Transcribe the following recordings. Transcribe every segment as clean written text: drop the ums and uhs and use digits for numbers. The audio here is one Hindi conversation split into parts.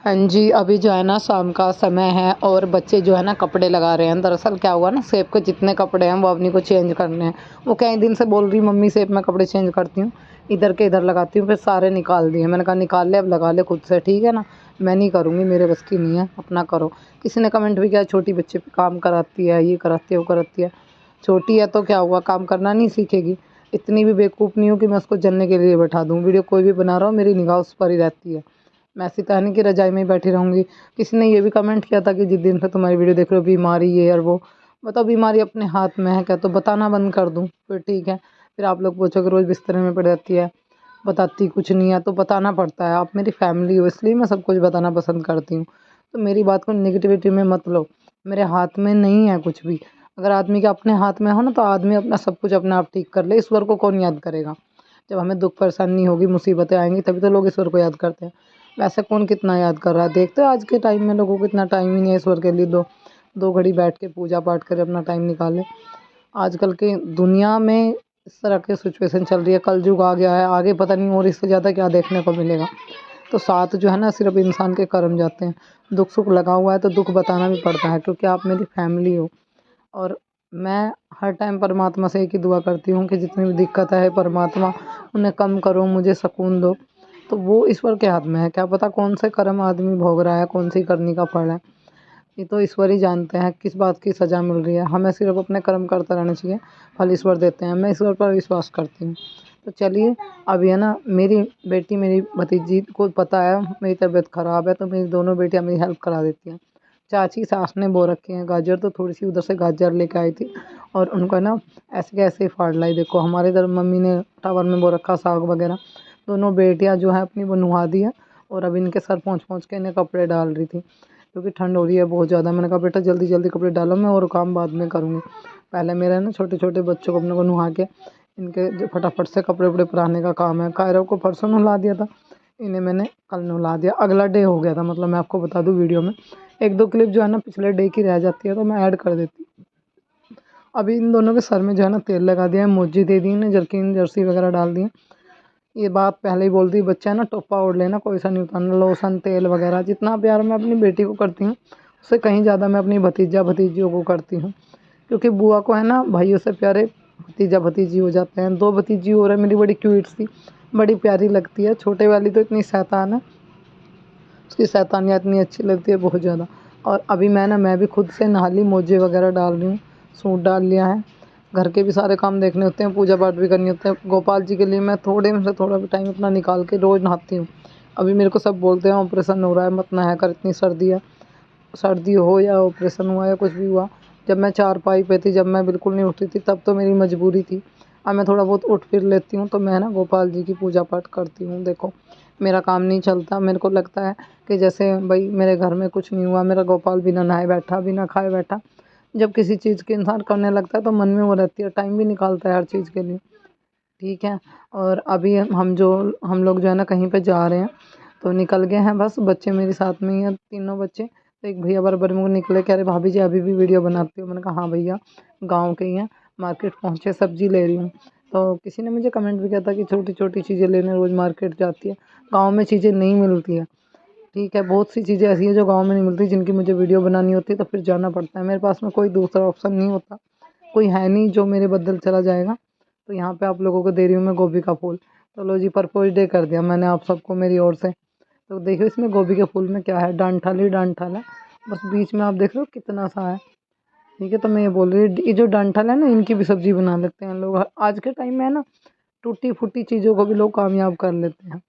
हाँ जी, अभी जो है ना शाम का समय है और बच्चे जो है ना कपड़े लगा रहे हैं। दरअसल क्या हुआ ना, सेब के जितने कपड़े हैं वो अवनी को चेंज करने हैं। वो कई दिन से बोल रही मम्मी सेब मैं कपड़े चेंज करती हूँ, इधर के इधर लगाती हूँ, फिर सारे निकाल दिए। मैंने कहा निकाल ले अब लगा ले खुद से, ठीक है ना। मैं नहीं करूँगी, मेरे बस की नहीं है, अपना करो। किसी ने कमेंट भी किया छोटी बच्चे पे काम कराती है, ये कराती है, वो कराती है। छोटी है तो क्या हुआ, काम करना नहीं सीखेगी। इतनी भी बेवकूफ़ नहीं हूँ कि मैं उसको जलने के लिए बैठा दूँ। वीडियो कोई भी बना रहा हो मेरी निगाह उस पर ही रहती है। मैं ऐसी तो है नहीं कि रज़ाई में ही बैठी रहूँगी। किसी ने ये भी कमेंट किया था कि जिस दिन से तुम्हारी वीडियो देख रहे हो बीमारी ये और वो। बताओ बीमारी अपने हाथ में है क्या? तो बताना बंद कर दूँ? फिर ठीक है। फिर आप लोग पूछोगे रोज़ बिस्तर में पड़ी रहती है, बताती कुछ नहीं है, तो बताना पड़ता है। आप मेरी फैमिली हो इसलिए मैं सब कुछ बताना पसंद करती हूँ। तो मेरी बात को नेगेटिविटी में मत लो। मेरे हाथ में नहीं है कुछ भी। अगर आदमी के अपने हाथ में हो ना तो आदमी अपना सब कुछ अपने आप ठीक कर ले। ईश्वर को कौन याद करेगा? जब हमें दुःख परेशानी होगी, मुसीबतें आएँगी तभी तो लोग ईश्वर को याद करते हैं। वैसे कौन कितना याद कर रहा है? देखते हो आज के टाइम में लोगों को इतना टाइम ही नहीं है ईश्वर के लिए। दो दो घड़ी बैठ के पूजा पाठ करे अपना टाइम निकाले। आजकल की दुनिया में इस तरह की सिचुएशन चल रही है, कलयुग आ गया है, आगे पता नहीं और इससे ज़्यादा क्या देखने को मिलेगा। तो साथ जो है ना सिर्फ इंसान के कर्म जाते हैं। दुख सुख लगा हुआ है तो दुख बताना भी पड़ता है, क्योंकि आप मेरी फैमिली हो। और मैं हर टाइम परमात्मा से एक ही दुआ करती हूँ कि जितनी भी दिक्कत है परमात्मा उन्हें कम करो, मुझे सुकून दो। तो वो ईश्वर के हाथ में है, क्या पता कौन से कर्म आदमी भोग रहा है, कौन सी करनी का फल है। ये तो ईश्वर ही जानते हैं किस बात की सज़ा मिल रही है। हमें सिर्फ अपने कर्म करते रहना चाहिए, फल ईश्वर देते हैं। मैं ईश्वर पर विश्वास करती हूँ। तो चलिए, अभी है ना मेरी बेटी मेरी भतीजी को पता है मेरी तबीयत ख़राब है, तो मेरी दोनों बेटियाँ मेरी हेल्प करा देती हैं। चाची सास ने बो रखी हैं गाजर, तो थोड़ी सी उधर से गाजर लेके आई थी और उनको ना ऐसे के ऐसे ही फाड़ लाई। देखो हमारे इधर मम्मी ने टावर में बो रखा साग वगैरह। दोनों बेटियां जो हैं अपनी वो नुहा दी है और अब इनके सर पहुँच पहुँच के इन्हें कपड़े डाल रही थी, क्योंकि ठंड हो रही है बहुत ज़्यादा। मैंने कहा बेटा जल्दी जल्दी कपड़े डालो, मैं और काम बाद में करूँगी। पहले मेरा है ना छोटे छोटे बच्चों को अपने को नुहा के इनके जो फटाफट से कपड़े वपड़े पहनाने का काम है। कायरों को परसों नहला दिया था, इन्हें मैंने कल नहला दिया। अगला डे हो गया था, मतलब मैं आपको बता दूँ वीडियो में एक दो क्लिप जो है ना पिछले डे की रह जाती है तो मैं ऐड कर देती हूँ। अभी इन दोनों के सर में जो है ना तेल लगा दिया है, मोजी दे दी है, जर्किन जर्सी वगैरह डाल दी है। ये बात पहले ही बोल दी, बच्चा है ना टोपा ओढ़ लेना, कोई सा नहीं उतारना, लोशन तेल वगैरह। जितना प्यार मैं अपनी बेटी को करती हूँ उससे कहीं ज़्यादा मैं अपनी भतीजा भतीजियों को करती हूँ, क्योंकि बुआ को है ना भाइयों से प्यारे भतीजा भतीजी हो जाते हैं। दो भतीजी और है मेरी, बड़ी क्यूट सी, बड़ी प्यारी लगती है। छोटे वाली तो इतनी शैतान है, उसकी शैतानियाँ इतनी अच्छी लगती है बहुत ज़्यादा। और अभी मैं भी खुद से नहा ली, मोजे वगैरह डाल रही हूँ, सूट डाल लिया है। घर के भी सारे काम देखने होते हैं, पूजा पाठ भी करनी होते हैं। गोपाल जी के लिए मैं थोड़े में से थोड़ा भी टाइम अपना निकाल के रोज़ नहाती हूँ। अभी मेरे को सब बोलते हैं ऑपरेशन हो रहा है, मत नहाया कर, इतनी सर्दी है। सर्दी हो या ऑपरेशन हुआ या कुछ भी हुआ, जब मैं चारपाई पे थी, जब मैं बिल्कुल नहीं उठती थी, तब तो मेरी मजबूरी थी। अब मैं थोड़ा बहुत उठ फिर लेती हूँ तो मैं ना गोपाल जी की पूजा पाठ करती हूँ। देखो मेरा काम नहीं चलता, मेरे को लगता है कि जैसे भाई मेरे घर में कुछ नहीं हुआ, मेरा गोपाल बिना नहाए बैठा, बिना खाए बैठा। जब किसी चीज़ की इंसान करने लगता है तो मन में वो रहती है, टाइम भी निकालता है हर चीज़ के लिए, ठीक है। और अभी हम लोग जो है ना कहीं पे जा रहे हैं, तो निकल गए हैं, बस बच्चे मेरे साथ में ही हैं, तीनों बच्चे। तो एक भैया बराबर में निकले, कह रहे भाभी जी अभी भी वीडियो बनाती हो? मैंने कहा हाँ भैया, गाँव के ही हैं, मार्केट पहुँचे, सब्जी ले रही हूँ। तो किसी ने मुझे कमेंट भी किया था कि छोटी छोटी चीज़ें लेने रोज़ मार्केट जाती है। गाँव में चीज़ें नहीं मिलती है, ठीक है। बहुत सी चीज़ें ऐसी हैं जो गाँव में नहीं मिलती, जिनकी मुझे वीडियो बनानी होती है तो फिर जाना पड़ता है। मेरे पास में कोई दूसरा ऑप्शन नहीं होता, कोई है नहीं जो मेरे बदल चला जाएगा। तो यहाँ पे आप लोगों को दे रही हूँ मैं गोभी का फूल। तो लो जी, प्रपोज डे कर दिया मैंने आप सबको मेरी ओर से। तो देखिए इसमें गोभी के फूल में क्या है, डंठल ही डंठल है, बस बीच में आप देख रहे हो कितना सा है, ठीक है। तो मैं ये बोल रही हूँ ये जो डंठल है ना, इनकी भी सब्जी बना लेते हैं लोग। आज के टाइम में है ना टूटी फूटी चीज़ों को भी लोग कामयाब कर लेते हैं।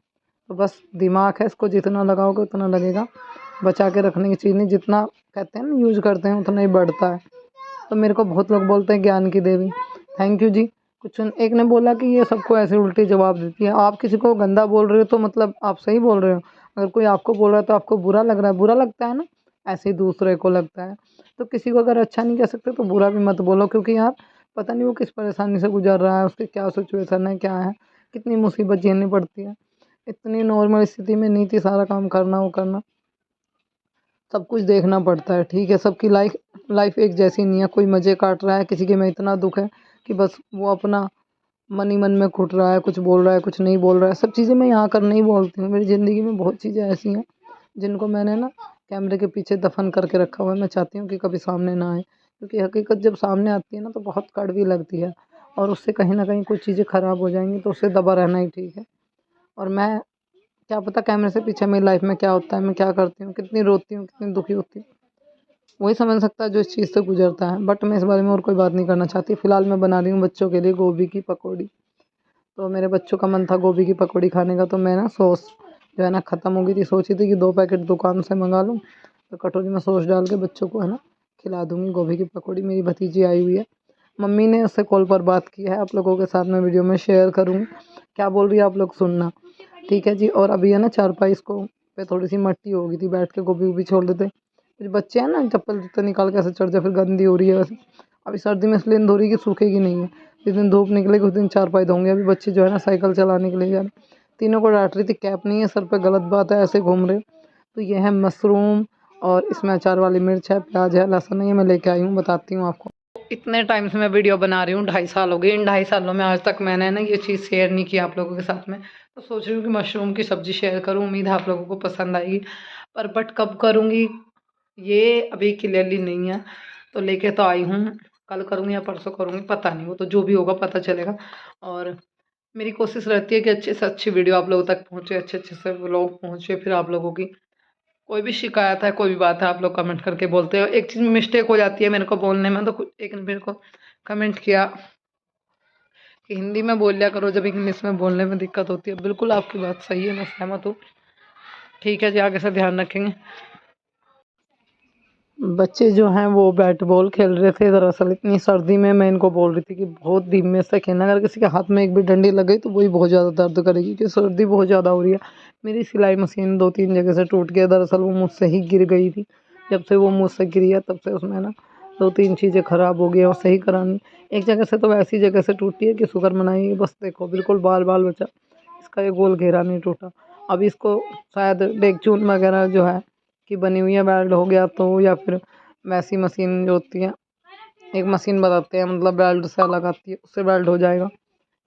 तो बस दिमाग है, इसको जितना लगाओगे उतना लगेगा। बचा के रखने की चीज़ नहीं, जितना कहते हैं ना यूज़ करते हैं उतना ही बढ़ता है। तो मेरे को बहुत लोग बोलते हैं ज्ञान की देवी, थैंक यू जी। कुछ एक ने बोला कि ये सबको ऐसे उल्टे जवाब देती है। आप किसी को गंदा बोल रहे हो तो मतलब आप सही बोल रहे हो, अगर कोई आपको बोल रहा है तो आपको बुरा लग रहा है, बुरा लगता है ना, ऐसे ही दूसरे को लगता है। तो किसी को अगर अच्छा नहीं कह सकते तो बुरा भी मत बोलो, क्योंकि यार पता नहीं वो किस परेशानी से गुजर रहा है, उसकी क्या सिचुएशन है, क्या है, कितनी मुसीबत झेलनी पड़ती है। इतनी नॉर्मल स्थिति में नहीं थी सारा काम करना वो करना, सब कुछ देखना पड़ता है, ठीक है। सबकी लाइफ लाइफ एक जैसी नहीं है, कोई मज़े काट रहा है, किसी के में इतना दुःख है कि बस वो अपना मन ही मन में घुट रहा है, कुछ बोल रहा है, कुछ नहीं बोल रहा है। सब चीज़ें मैं यहाँ आकर नहीं बोलती हूँ, मेरी ज़िंदगी में बहुत चीज़ें ऐसी हैं जिनको मैंने ना कैमरे के पीछे दफन करके रखा हुआ है। मैं चाहती हूँ कि कभी सामने ना आए, क्योंकि हकीकत जब सामने आती है ना तो बहुत कड़वी लगती है, और उससे कहीं न कहीं कुछ चीज़ें ख़राब हो जाएँगी, तो उससे दबा रहना ही ठीक है। और मैं, क्या पता कैमरे से पीछे मेरी लाइफ़ में क्या होता है, मैं क्या करती हूँ, कितनी रोती हूँ, कितनी दुखी होती हूँ, वही समझ सकता है जो इस चीज़ से गुज़रता है। बट मैं इस बारे में और कोई बात नहीं करना चाहती। फ़िलहाल मैं बना रही हूँ बच्चों के लिए गोभी की पकौड़ी। तो मेरे बच्चों का मन था गोभी की पकौड़ी खाने का, तो मैं ना सॉस जो है ना ख़त्म हो गई थी, सोची थी कि 2 पैकेट दुकान से मँगा लूँ, तो कटोरी में सॉस डाल के बच्चों को है ना खिला दूँगी गोभी की पकौड़ी। मेरी भतीजी आई हुई है, मम्मी ने उससे कॉल पर बात की है, आप लोगों के साथ मैं वीडियो में शेयर करूँगी। क्या बोल रही है आप लोग सुनना, ठीक है जी। और अभी है ना चारपाई इसको पे थोड़ी-सी मट्टी हो गई थी, बैठ के गोभी-वोभी छोल रहे थे। कुछ बच्चे हैं ना चप्पल-जूते निकाल के ऐसे चढ़ जाए, फिर गंदी हो रही है वैसे। अभी सर्दी में इसलिए नहीं धो रही कि सूखेगी नहीं है। जिस दिन धूप निकलेगी उस दिन चारपाई धोंगे। अभी बच्चे जो है ना साइकिल चलाने के लिए जा रहे हैं। तीनों को डाँट रही थी, कैप नहीं है सर पे, गलत बात है, ऐसे घूम रहे हो। तो ये है मशरूम, और इसमें अचार वाली मिर्च है, प्याज है, लहसुन है, ये मैं लेके आई हूँ, बताती हूँ आपको। इतने टाइम से मैं वीडियो बना रही हूँ, 2.5 साल हो गए। इन 2.5 सालों में आज तक मैंने ना ये चीज़ शेयर नहीं की आप लोगों के साथ में। तो सोच रही हूँ कि मशरूम की सब्ज़ी शेयर करूँ, उम्मीद है आप लोगों को पसंद आएगी। पर बट कब करूँगी ये अभी क्लियरली नहीं है। तो लेके तो आई हूँ, कल करूँगी या परसों करूँगी पता नहीं, वो तो जो भी होगा पता चलेगा। और मेरी कोशिश रहती है कि अच्छी से अच्छी वीडियो आप लोगों तक पहुँचे, अच्छे-अच्छे से व्लॉग पहुँचे। फिर आप लोगों की कोई भी शिकायत है, कोई भी बात है, आप लोग कमेंट करके बोलते हो। एक चीज़ में मिस्टेक हो जाती है मेरे को बोलने में, तो एक ने मेरे को कमेंट किया कि हिंदी में बोल लिया करो जब इंग्लिश में बोलने में दिक्कत होती है। बिल्कुल आपकी बात सही है, मैं सहमत हूँ। ठीक है जी, आगे से ध्यान रखेंगे। बच्चे जो हैं वो बैट बॉल खेल रहे थे। दरअसल इतनी सर्दी में मैं इनको बोल रही थी कि बहुत धीमे से खेलना, अगर किसी के हाथ में एक भी डंडी लग गई तो वही बहुत ज़्यादा दर्द करेगी, क्योंकि सर्दी बहुत ज़्यादा हो रही है। मेरी सिलाई मशीन 2-3 जगह से टूट गई, दरअसल वो मुझसे ही गिर गई थी। जब से वो मुझसे गिरी है तब से उसमें ना 2-3 चीज़ें ख़राब हो गई हैं और सही करानी। एक जगह से तो ऐसी जगह से टूटी है कि शुक्र मनाइए, बस देखो बिल्कुल बाल-बाल बचा, इसका ये गोल घेरा नहीं टूटा। अभी इसको शायद डेगचून वगैरह जो है की बनी हुई है, वेल्ड हो गया तो, या फिर वैसी मशीन जो होती है, एक मशीन बताते हैं मतलब वेल्ड से अलग आती है, उससे वेल्ड हो जाएगा,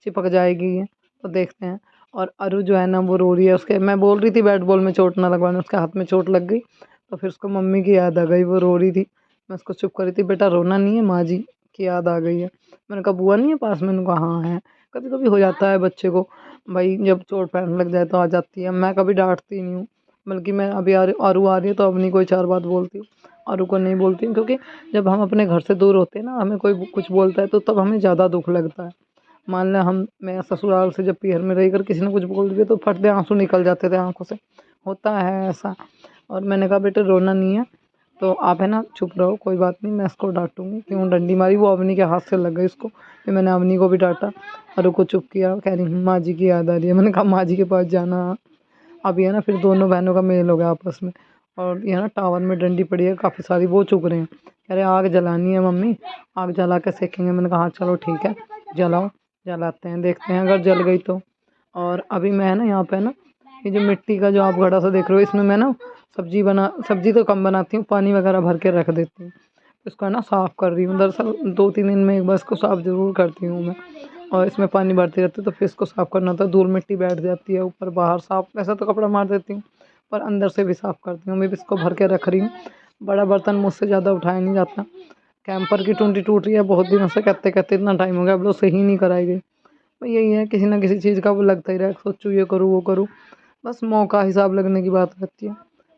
चिपक जाएगी ये, तो देखते हैं। और अरु जो है ना वो रो रही है, उसके मैं बोल रही थी बैट बॉल में चोट ना लगवाना, उसके हाथ में चोट लग गई, तो फिर उसको मम्मी की याद आ गई, वो रो रही थी। मैं उसको चुप कर रही थी, बेटा रोना नहीं है, माँ जी की याद आ गई है। मैंने कहा बुआ नहीं है पास में? मैंने कहा हाँ है। कभी कभी हो जाता है बच्चे को, भाई जब चोट पैर लग जाए तो आ जाती है। मैं कभी डांटती नहीं हूँ, बल्कि मैं अभी आरू आ रही है तो अब नहीं कोई 4 बात बोलती हूँ, आरू को नहीं बोलती हूँ, क्योंकि जब हम अपने घर से दूर होते हैं ना, हमें कोई कुछ बोलता है तो तब हमें ज़्यादा दुख लगता है। मान लें मैं ससुराल से जब पीहर में रही, अगर किसी ने कुछ बोल दिया तो फट दे आंसू निकल जाते थे आंखों से, होता है ऐसा। और मैंने कहा बेटे रोना नहीं है, तो आप है ना चुप रहो, कोई बात नहीं, मैं इसको डांटूंगी, क्यों डंडी मारी, वो अवनी के हाथ से लग गई इसको। फिर मैंने अवनी को भी डांटा और उसको चुप किया, कह रही माँ जी की याद आ रही है। मैंने कहा माँ जी के पास जाना। अभी है ना फिर दोनों बहनों का मेल हो गया आपस में, और ये ना टावर में डंडी पड़ी है काफ़ी सारी, वो चुग रहे हैं, कह रहे आग जलानी है मम्मी, आग जला के सेकेंगे। मैंने कहा हाँ चलो ठीक है, जलाओ, जलाते हैं, देखते हैं अगर जल गई तो। और अभी मैं है ना यहाँ पे ना ये जो मिट्टी का जो आप घड़ा सा देख रहे हो, इसमें मैं ना सब्जी तो कम बनाती हूँ, पानी वगैरह भर के रख देती हूँ। इसको है ना साफ़ कर रही हूँ, दरअसल 2-3 दिन में एक बार इसको साफ़ ज़रूर करती हूँ मैं। और इसमें पानी भरती रहती है तो फिर इसको साफ़ करना होता है, धूल मिट्टी बैठ जाती है ऊपर बाहर, साफ़ वैसा तो कपड़ा मार देती हूँ, पर अंदर से भी साफ़ करती हूँ। मैं भी इसको भर के रख रही हूँ, बड़ा बर्तन मुझसे ज़्यादा उठाया नहीं जाता। कैंपर की टुंटी टूट रही है बहुत दिनों से, कहते इतना टाइम हो गया, अब लोग सही नहीं कराई गई। तो यही है, किसी ना किसी चीज़ का वो लगता ही रहे, सोचूँ ये करूँ वो करूँ, बस मौका हिसाब लगने की बात रहती है।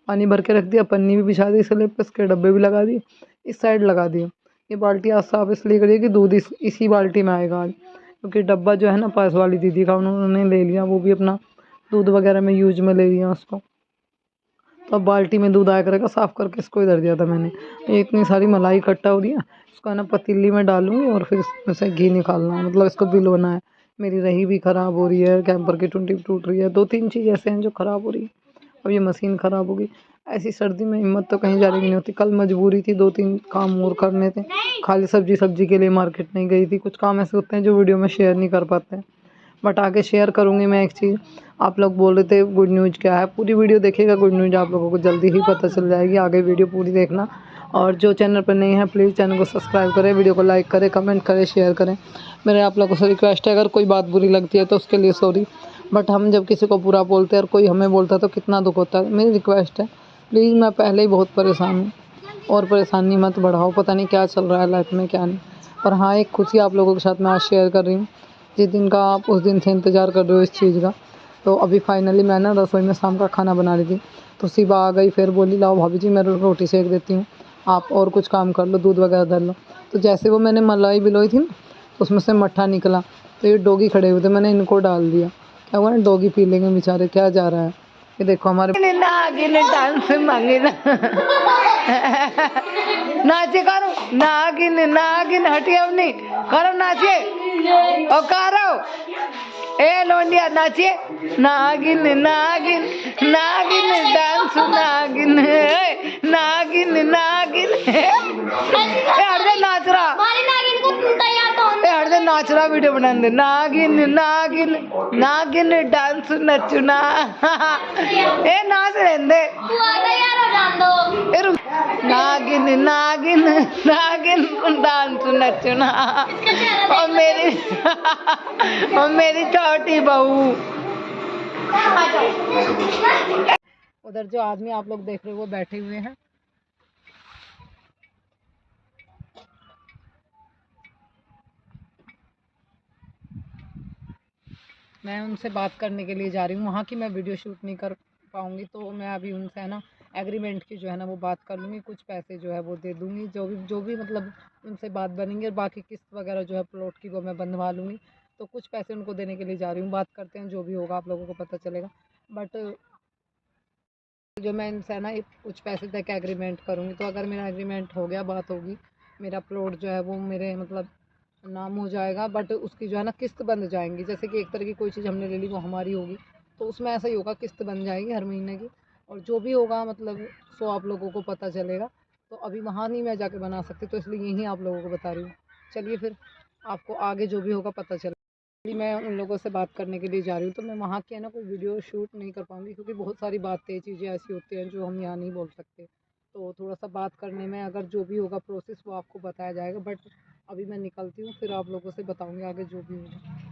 पानी भर के रख दिया, पन्नी भी बिछा दी स्लैब पे, इसके डब्बे भी लगा दिए, इस साइड लगा दिए। ये बाल्टी आज साफ इसलिए करी कि दूध इसी बाल्टी में आएगा आज, क्योंकि डब्बा जो है ना पास वाली दीदी का उन्होंने ले लिया, वो भी अपना दूध वगैरह में यूज में ले लिया उसको, तो अब बाल्टी में दूध आया करेगा, साफ़ करके इसको इधर दिया था मैंने। ये इतनी सारी मलाई इकट्ठा हो रही है, इसको है ना पतीली में डालूँगी और फिर इसमें से घी निकालना है, मतलब इसको बिलोना है। मेरी रही भी ख़राब हो रही है, कैंपर की टुंटी टूट रही है, 2-3 चीज़ ऐसे हैं जो ख़राब हो रही है। अब ये मशीन ख़राब हो गई। ऐसी सर्दी में हिम्मत तो कहीं जाने की नहीं होती। कल मजबूरी थी, 2-3 काम और करने थे। खाली सब्ज़ी के लिए मार्केट नहीं गई थी। कुछ काम ऐसे होते हैं जो वीडियो में शेयर नहीं कर पाते हैं। बट आगे शेयर करूँगी मैं एक चीज़। आप लोग बोल रहे थे गुड न्यूज़ क्या है, पूरी वीडियो देखिएगा, गुड न्यूज़ आप लोगों को जल्दी ही पता चल जाएगी। आगे वीडियो पूरी देखना, और जो चैनल पर नहीं है प्लीज़ चैनल को सब्सक्राइब करें, वीडियो को लाइक करें, कमेंट करें, शेयर करें। मेरे आप लोगों से रिक्वेस्ट है, अगर कोई बात बुरी लगती है तो उसके लिए सॉरी। बट हम जब किसी को बुरा बोलते हैं और कोई हमें बोलता है तो कितना दुख होता है। मेरी रिक्वेस्ट है, प्लीज़, मैं पहले ही बहुत परेशान हूँ और परेशानी मत बढ़ाओ। पता नहीं क्या चल रहा है लाइफ में क्या नहीं। और हाँ, एक खुशी आप लोगों के साथ मैं आज शेयर कर रही हूँ, जिस दिन का आप उस दिन से इंतज़ार कर रहे हो इस चीज़ का। तो अभी फाइनली मैं ना रसोई में शाम का खाना बना रही थी, तो शिवा आ गई, फिर बोली लाओ भाभी जी मैं रोटी सेक देती हूँ, आप और कुछ काम कर लो, दूध वगैरह धर लो। तो जैसे वो मैंने मलाई बिलोई थी ना, तो उसमें से मट्ठा निकला, तो ये डॉगी खड़े हुए थे, मैंने इनको डाल दिया। क्या हुआ ना, डॉगी पी लेंगे बेचारे, क्या जा रहा है। ये देखो हमारे नागिन डांस मांगे ना नाचे करो, नागिन नागिन हटिए अपनी, करो नाचिए और करो, ए लोंडिया नाचिए, नागिन नागिन नागिन डांस नागिन नागिन नागिन हट जा नाच रहा, हट जा नाच रहा, वीडियो बना दे। नागिन नागिन नागिन डांस नचना ए नाच रहने नागिन नागिन नागिन डांस नचना और मेरी छोटी बहू। उधर जो आदमी आप लोग देख रहे हो वो बैठे हुए हैं, मैं उनसे बात करने के लिए जा रही हूँ। वहाँ की मैं वीडियो शूट नहीं कर पाऊँगी, तो मैं अभी उनसे है ना एग्रीमेंट की जो है ना वो बात कर लूँगी, कुछ पैसे जो है वो दे दूँगी, जो भी मतलब उनसे बात बनेंगी, और बाकी किस्त वगैरह जो है प्लॉट की वो मैं बंधवा लूँगी। तो कुछ पैसे उनको देने के लिए जा रही हूँ, बात करते हैं, जो भी होगा आप लोगों को पता चलेगा। बट जो मैं इनसे है ना कुछ पैसे तक एग्रीमेंट करूँगी, तो अगर मेरा एग्रीमेंट हो गया, बात होगी, मेरा प्लॉट जो है वो मेरे मतलब नाम हो जाएगा, बट उसकी जो है ना किस्त बन जाएंगी। जैसे कि एक तरह की कोई चीज़ हमने ले ली वो हमारी होगी, तो उसमें ऐसा ही होगा, किस्त बन जाएगी हर महीने की, और जो भी होगा मतलब सो आप लोगों को पता चलेगा। तो अभी वहाँ नहीं मैं जाके बना सकती, तो इसलिए यहीं आप लोगों को बता रही हूँ। चलिए फिर आपको आगे जो भी होगा पता चले। मैं उन लोगों से बात करने के लिए जा रही हूँ, तो मैं वहाँ की है ना कोई वीडियो शूट नहीं कर पाऊँगी, क्योंकि बहुत सारी बातें चीज़ें ऐसी होती हैं जो हम यहाँ नहीं बोल सकते। तो थोड़ा सा बात करने में अगर जो भी होगा प्रोसेस वो आपको बताया जाएगा, बट अभी मैं निकलती हूँ, फिर आप लोगों से बताऊँगी आगे जो भी होगा।